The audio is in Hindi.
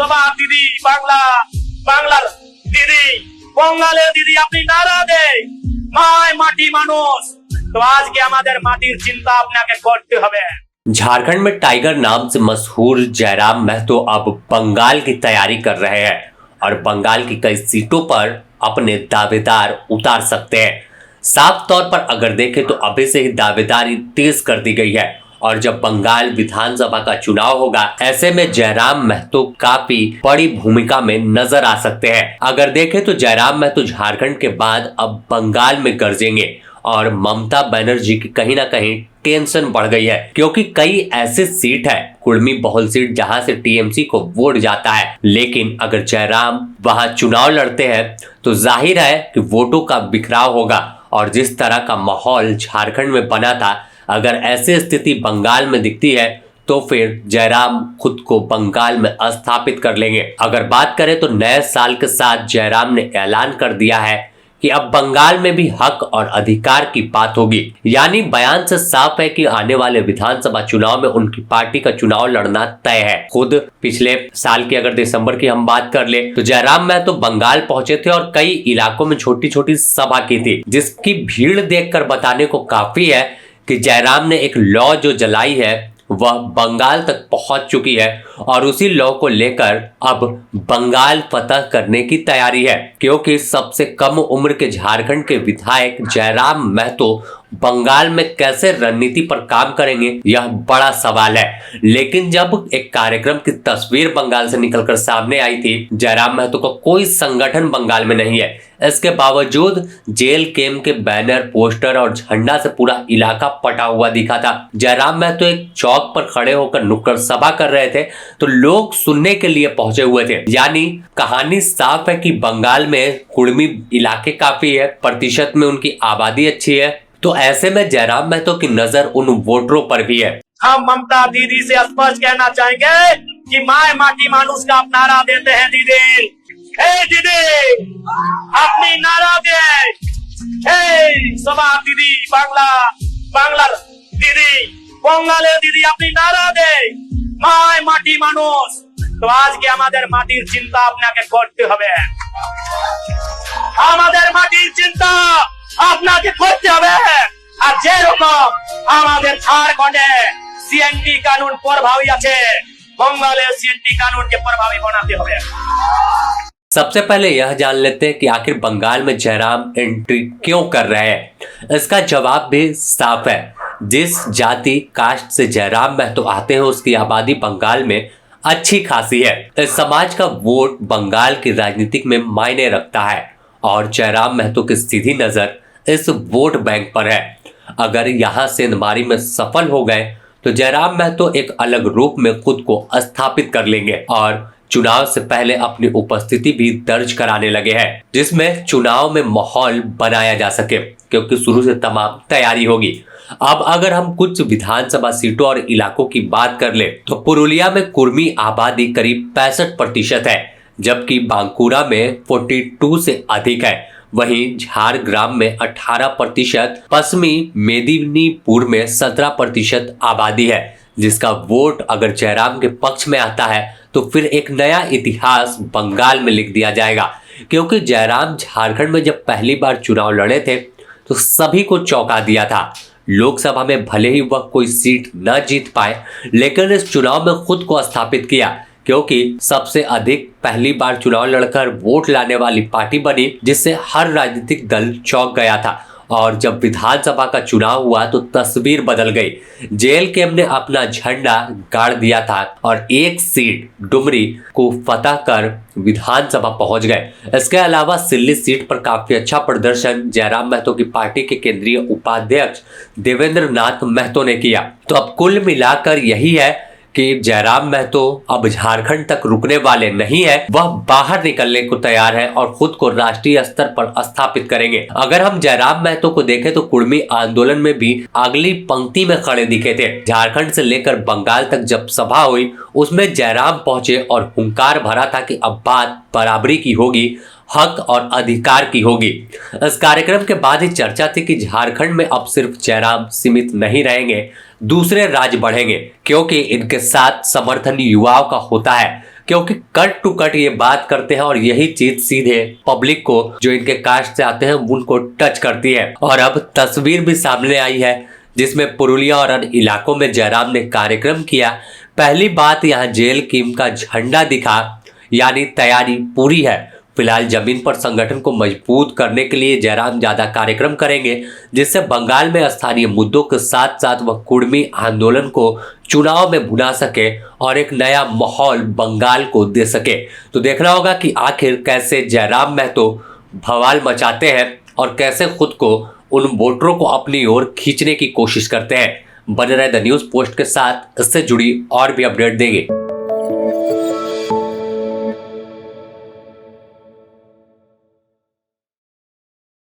সভা দিদি বাংলা বাংলার দিদি বঙ্গালের দিদি আপনি নারা দেয় মায় মাটি মানুষ তো আজকে আমাদের মাটির চিন্তা আপনাকে করতে হবে। झारखंड में टाइगर नाम से मशहूर जयराम महतो अब बंगाल की तैयारी कर रहे हैं और बंगाल की कई सीटों पर अपने दावेदार उतार सकते हैं। साफ तौर पर अगर देखें तो अभी से ही दावेदारी तेज कर दी गई है और जब बंगाल विधानसभा का चुनाव होगा ऐसे में जयराम महतो काफी बड़ी भूमिका में नजर आ सकते हैं। अगर देखें तो जयराम महतो झारखंड के बाद अब बंगाल में गरजेंगे और ममता बनर्जी की कहीं ना कहीं टेंशन बढ़ गई है क्योंकि कई ऐसे सीट है कुर्मी बहुल सीट जहां से टीएमसी को वोट जाता है, लेकिन अगर जयराम वहां चुनाव लड़ते हैं तो जाहिर है कि वोटों का बिखराव होगा और जिस तरह का माहौल झारखंड में बना था अगर ऐसी स्थिति बंगाल में दिखती है तो फिर जयराम खुद को बंगाल में स्थापित कर लेंगे। अगर बात करें तो नए साल के साथ जयराम ने ऐलान कर दिया है कि अब बंगाल में भी हक और अधिकार की बात होगी, यानी बयान से साफ है कि आने वाले विधानसभा चुनाव में उनकी पार्टी का चुनाव लड़ना तय है। खुद पिछले साल की अगर दिसंबर की हम बात कर ले तो जयराम महतो बंगाल पहुंचे थे और कई इलाकों में छोटी छोटी सभा की थी, जिसकी भीड़ देखकर बताने को काफी है कि जयराम ने एक लॉ जो जलाई है वह बंगाल तक पहुंच चुकी है और उसी लॉ को लेकर अब बंगाल फतह करने की तैयारी है, क्योंकि सबसे कम उम्र के झारखंड के विधायक जयराम महतो बंगाल में कैसे रणनीति पर काम करेंगे यह बड़ा सवाल है। लेकिन जब एक कार्यक्रम की तस्वीर बंगाल से निकलकर सामने आई थी, जयराम महतो का कोई संगठन बंगाल में नहीं है, इसके बावजूद जेल कैंप के बैनर पोस्टर और झंडा से पूरा इलाका पटा हुआ दिखा था। जयराम महतो एक चौक पर खड़े होकर नुक्कड़ सभा कर रहे थे तो लोग सुनने के लिए पहुंचे हुए थे, यानी कहानी साफ है कि बंगाल में कुर्मी इलाके काफी है, प्रतिशत में उनकी आबादी अच्छी है, तो ऐसे में जयराम महतो की नजर उन वोटरों पर भी है। हम ममता दीदी से स्पष्ट कहना चाहेंगे कि माय माटी मानुष का आप नारा देते हैं दीदी, हे दीदी अपनी नारा दे, हे सभा दीदी बांग्ला बांग्लार दीदी बंगालेर दीदी अपनी नारा दे माय माटी मानुष তো আজকে আমাদের মাটির চিন্তা আপনাকে করতে হবে, আমাদের মাটির চিন্তা আপনাকে করতে হবে। আর যেরকম আমাদের ঝাড়খণ্ডে সিএনটি কানুন প্রভাবী আছে बंगाले सीएनटी कानून के प्रभावी बनाते हुए। सबसे पहले यह जान लेते हैं कि आखिर बंगाल में जयराम एंट्री क्यों कर रहे हैं। इसका जवाब भी साफ है। जिस जाति कास्ट से जयराम महतो आते हैं उसकी आबादी बंगाल में अच्छी खासी है। इस समाज का वोट बंगाल की राजनीतिक में मायने रखता है और जयराम महतो की सीधी नजर इस वोट बैंक पर है। अगर यहाँ सेंधमारी में सफल हो गए तो जयराम महतो एक अलग रूप में खुद को स्थापित कर लेंगे और चुनाव से पहले अपनी उपस्थिति भी दर्ज कराने लगे हैं, जिसमें चुनाव में माहौल बनाया जा सके, क्योंकि शुरू से तमाम तैयारी होगी। अब अगर हम कुछ विधानसभा सीटों और इलाकों की बात कर ले तो पुरुलिया में कुर्मी आबादी करीब 65% है, जबकि बांकुरा में 42 से अधिक है। वहीं झारग्राम में 18%, पश्चिमी मेदिनीपुर में 17% आबादी है, जिसका वोट अगर जयराम के पक्ष में आता है तो फिर एक नया इतिहास बंगाल में लिख दिया जाएगा, क्योंकि जयराम झारखंड में जब पहली बार चुनाव लड़े थे तो सभी को चौंका दिया था। लोकसभा में भले ही वह कोई सीट न जीत पाए, लेकिन इस चुनाव में खुद को स्थापित किया, क्योंकि सबसे अधिक पहली बार चुनाव लड़कर वोट लाने वाली पार्टी बनी, जिससे हर राजनीतिक दल चौंक गया था। और जब विधानसभा का चुनाव हुआ तो तस्वीर बदल गई। जेल कैंप ने अपना झंडा गाड़ दिया था और एक सीट डुमरी को फतह कर विधानसभा पहुंच गए। इसके अलावा सिल्ली सीट पर काफी अच्छा प्रदर्शन जयराम महतो की पार्टी के केंद्रीय उपाध्यक्ष देवेंद्र नाथ महतो ने किया। तो अब कुल मिलाकर यही है कि जयराम महतो अब झारखंड तक रुकने वाले नहीं है, वह बाहर निकलने को तैयार है और खुद को राष्ट्रीय स्तर पर स्थापित करेंगे। अगर हम जयराम महतो को देखें तो कुर्मी आंदोलन में भी अगली पंक्ति में खड़े दिखे थे। झारखंड से लेकर बंगाल तक जब सभा हुई उसमें जयराम पहुंचे और हुंकार भरा था कि अब बात बराबरी की होगी, हक और अधिकार की होगी। इस कार्यक्रम के बाद ही चर्चा थी कि झारखंड में अब सिर्फ जयराम सीमित नहीं रहेंगे, दूसरे राज्य बढ़ेंगे, क्योंकि इनके साथ समर्थन युवाओं का होता है, क्योंकि कट टू कट ये बात करते हैं और यही चीज सीधे पब्लिक को जो इनके कास्ट से आते हैं उनको टच करती है। और अब तस्वीर भी सामने आई है जिसमें पुरुलिया और अन्य इलाकों में जयराम ने कार्यक्रम किया। पहली बात, यहाँ जेल कीम का झंडा दिखा, यानी तैयारी पूरी है। फिलहाल जमीन पर संगठन को मजबूत करने के लिए जयराम ज्यादा कार्यक्रम करेंगे, जिससे बंगाल में स्थानीय मुद्दों के साथ साथ वह कुर्मी आंदोलन को चुनाव में भुना सके और एक नया माहौल बंगाल को दे सके। तो देखना होगा कि आखिर कैसे जयराम महतो बवाल मचाते हैं और कैसे खुद को उन वोटरों को अपनी ओर खींचने की कोशिश करते हैं। बने रहे द न्यूज पोस्ट के साथ, इससे जुड़ी और भी अपडेट देंगे।